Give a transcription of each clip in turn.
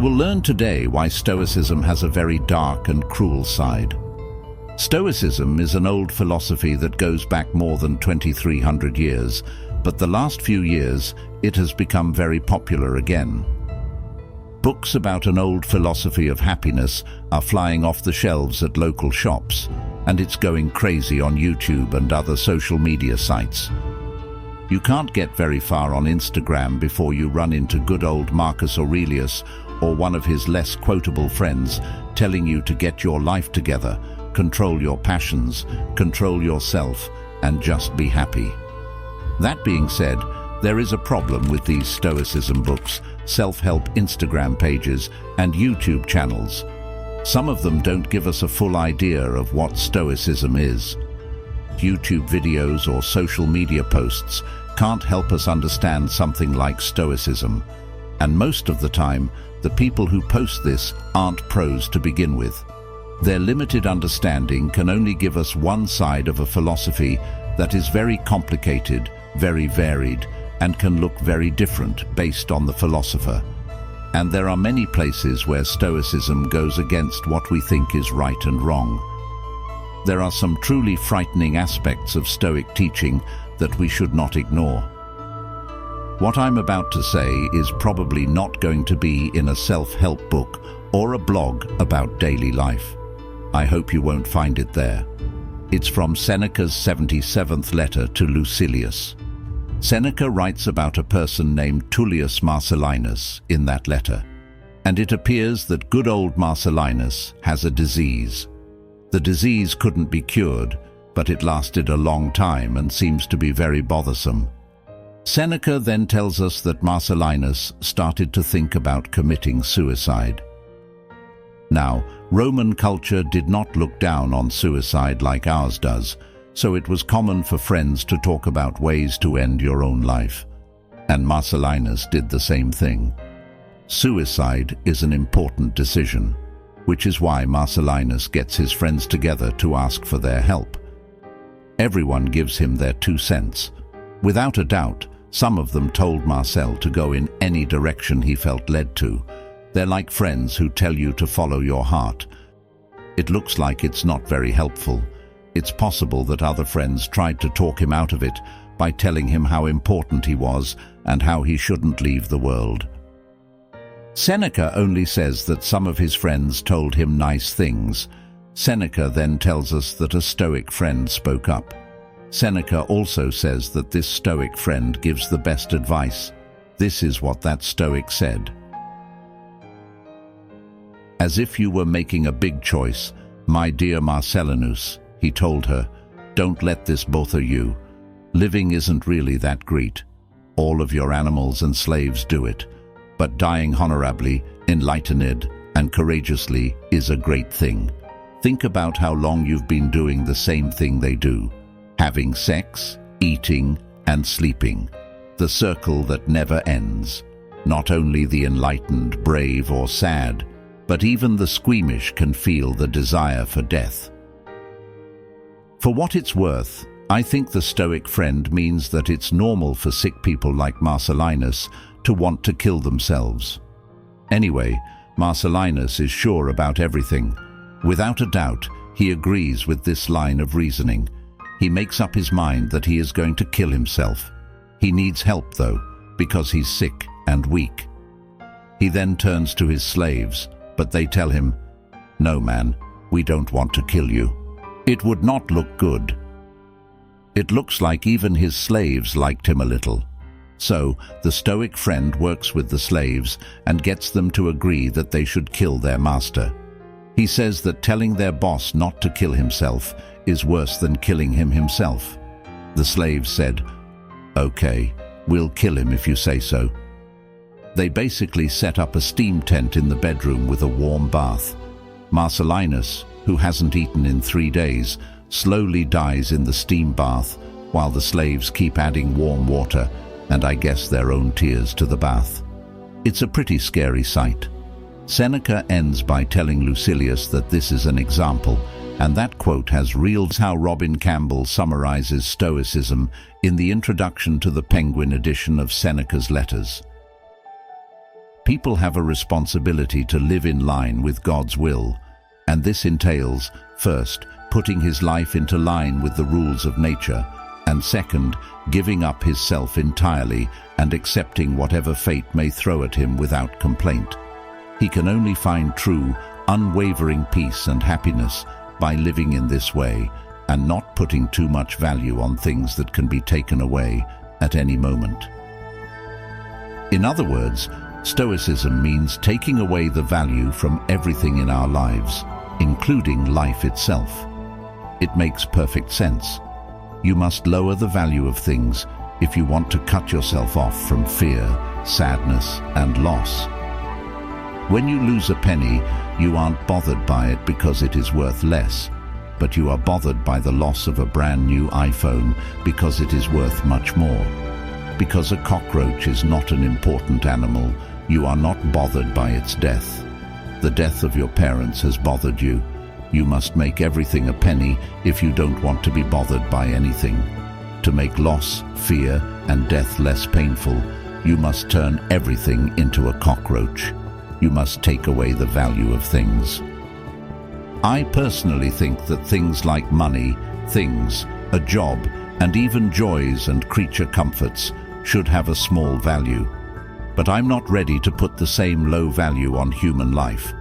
You will learn today why Stoicism has a very dark and cruel side. Stoicism is an old philosophy that goes back more than 2,300 years, but the last few years it has become very popular again. Books about an old philosophy of happiness are flying off the shelves at local shops, and it's going crazy on YouTube and other social media sites. You can't get very far on Instagram before you run into good old Marcus Aurelius or one of his less quotable friends telling you to get your life together, control your passions, control yourself, and just be happy. That being said, there is a problem with these Stoicism books, self-help Instagram pages, and YouTube channels. Some of them don't give us a full idea of what Stoicism is. YouTube videos or social media posts can't help us understand something like Stoicism, and most of the time, the people who post this aren't pros to begin with. Their limited understanding can only give us one side of a philosophy that is very complicated, very varied, and can look very different based on the philosopher. And there are many places where Stoicism goes against what we think is right and wrong. There are some truly frightening aspects of Stoic teaching that we should not ignore. What I'm about to say is probably not going to be in a self-help book or a blog about daily life. I hope you won't find it there. It's from Seneca's 77th letter to Lucilius. Seneca writes about a person named Tullius Marcellinus in that letter, and it appears that good old Marcellinus has a disease. The disease couldn't be cured, but it lasted a long time and seems to be very bothersome. Seneca then tells us that Marcellinus started to think about committing suicide. Now, Roman culture did not look down on suicide like ours does, so it was common for friends to talk about ways to end your own life. And Marcellinus did the same thing. Suicide is an important decision, which is why Marcellinus gets his friends together to ask for their help. Everyone gives him their 2 cents. Without a doubt, some of them told Marcel to go in any direction he felt led to. They're like friends who tell you to follow your heart. It looks like it's not very helpful. It's possible that other friends tried to talk him out of it by telling him how important he was and how he shouldn't leave the world. Seneca only says that some of his friends told him nice things. Seneca then tells us that a Stoic friend spoke up. Seneca also says that this Stoic friend gives the best advice. This is what that Stoic said. As if you were making a big choice, my dear Marcellinus, he told her, don't let this bother you. Living isn't really that great. All of your animals and slaves do it. But dying honorably, enlightened, and courageously is a great thing. Think about how long you've been doing the same thing they do. Having sex, eating, and sleeping. The circle that never ends. Not only the enlightened, brave, or sad, but even the squeamish can feel the desire for death. For what it's worth, I think the Stoic friend means that it's normal for sick people like Marcellinus to want to kill themselves. Anyway, Marcellinus is sure about everything. Without a doubt, he agrees with this line of reasoning. He makes up his mind that he is going to kill himself. He needs help, though, because he's sick and weak. He then turns to his slaves, but they tell him, "No, man, we don't want to kill you. It would not look good." It looks like even his slaves liked him a little. So, the Stoic friend works with the slaves and gets them to agree that they should kill their master. He says that telling their boss not to kill himself is worse than killing him himself. The slaves said, "Okay, we'll kill him if you say so." They basically set up a steam tent in the bedroom with a warm bath. Marcellinus, who hasn't eaten in 3 days, slowly dies in the steam bath while the slaves keep adding warm water and I guess their own tears to the bath. It's a pretty scary sight. Seneca ends by telling Lucilius that this is an example, and that quote has reels how Robin Campbell summarizes Stoicism in the introduction to the Penguin edition of Seneca's letters. People have a responsibility to live in line with God's will, and this entails, first, putting his life into line with the rules of nature, and second, giving up his self entirely and accepting whatever fate may throw at him without complaint. He can only find true, unwavering peace and happiness by living in this way and not putting too much value on things that can be taken away at any moment. In other words, Stoicism means taking away the value from everything in our lives, including life itself. It makes perfect sense. You must lower the value of things if you want to cut yourself off from fear, sadness, and loss. When you lose a penny, you aren't bothered by it because it is worth less, but you are bothered by the loss of a brand new iPhone because it is worth much more. Because a cockroach is not an important animal, you are not bothered by its death. The death of your parents has bothered you. You must make everything a penny if you don't want to be bothered by anything. To make loss, fear, and death less painful, you must turn everything into a cockroach. You must take away the value of things. I personally think that things like money, things, a job, and even joys and creature comforts should have a small value. But I'm not ready to put the same low value on human life.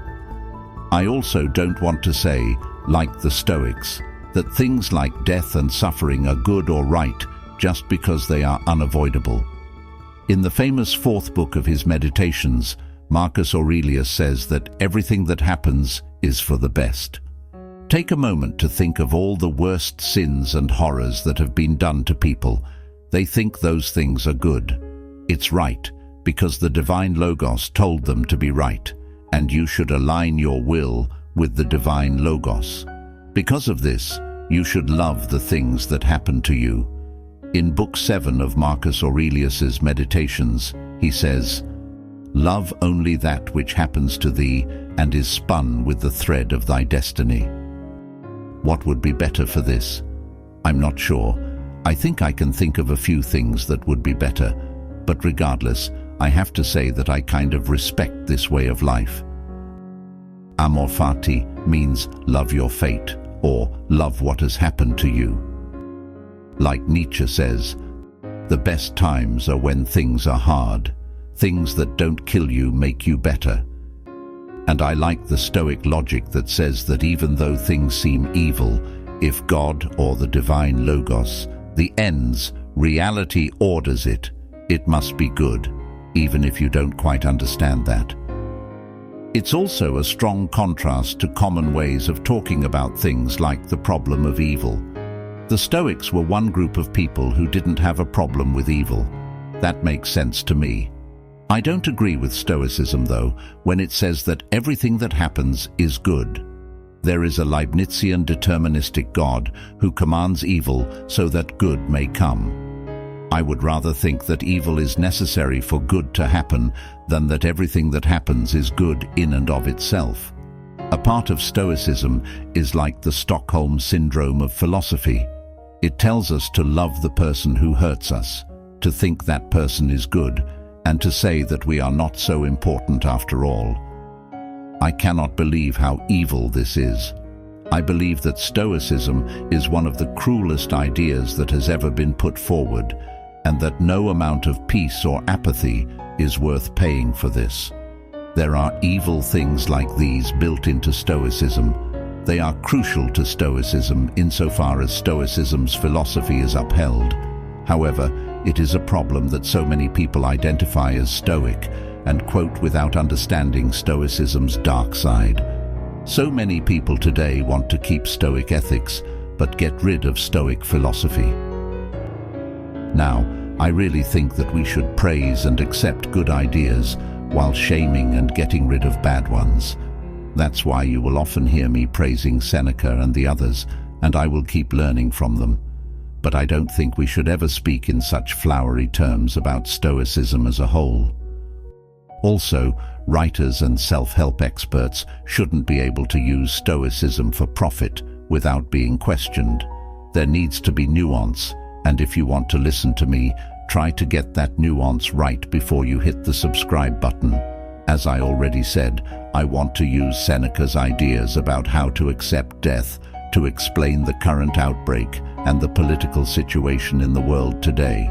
I also don't want to say, like the Stoics, that things like death and suffering are good or right just because they are unavoidable. In the famous fourth book of his Meditations, Marcus Aurelius says that everything that happens is for the best. Take a moment to think of all the worst sins and horrors that have been done to people. They think those things are good. It's right, because the divine Logos told them to be right, and you should align your will with the divine Logos. Because of this, you should love the things that happen to you. In Book 7 of Marcus Aurelius's Meditations, he says, "Love only that which happens to thee and is spun with the thread of thy destiny." What would be better for this? I'm not sure. I think I can think of a few things that would be better, but regardless, I have to say that I kind of respect this way of life. Amor fati means love your fate, or love what has happened to you. Like Nietzsche says, the best times are when things are hard. Things that don't kill you make you better. And I like the Stoic logic that says that even though things seem evil, if God or the divine Logos, the ends, reality orders it, it must be good, even if you don't quite understand that. It's also a strong contrast to common ways of talking about things like the problem of evil. The Stoics were one group of people who didn't have a problem with evil. That makes sense to me. I don't agree with Stoicism, though, when it says that everything that happens is good. There is a Leibnizian deterministic God who commands evil so that good may come. I would rather think that evil is necessary for good to happen than that everything that happens is good in and of itself. A part of Stoicism is like the Stockholm Syndrome of philosophy. It tells us to love the person who hurts us, to think that person is good, and to say that we are not so important after all. I cannot believe how evil this is. I believe that Stoicism is one of the cruelest ideas that has ever been put forward, and that no amount of peace or apathy is worth paying for this. There are evil things like these built into Stoicism. They are crucial to Stoicism insofar as Stoicism's philosophy is upheld. However, it is a problem that so many people identify as Stoic and quote without understanding Stoicism's dark side. So many people today want to keep Stoic ethics, but get rid of Stoic philosophy. Now, I really think that we should praise and accept good ideas while shaming and getting rid of bad ones. That's why you will often hear me praising Seneca and the others, and I will keep learning from them. But I don't think we should ever speak in such flowery terms about Stoicism as a whole. Also, writers and self-help experts shouldn't be able to use Stoicism for profit without being questioned. There needs to be nuance, and if you want to listen to me, try to get that nuance right before you hit the subscribe button. As I already said, I want to use Seneca's ideas about how to accept death to explain the current outbreak and the political situation in the world today.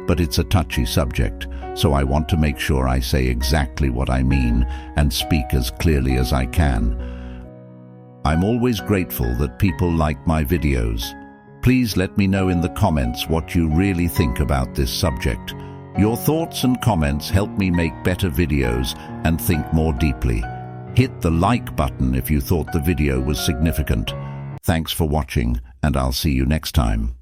But it's a touchy subject, so I want to make sure I say exactly what I mean and speak as clearly as I can. I'm always grateful that people like my videos. Please let me know in the comments what you really think about this subject. Your thoughts and comments help me make better videos and think more deeply. Hit the like button if you thought the video was significant. Thanks for watching, and I'll see you next time.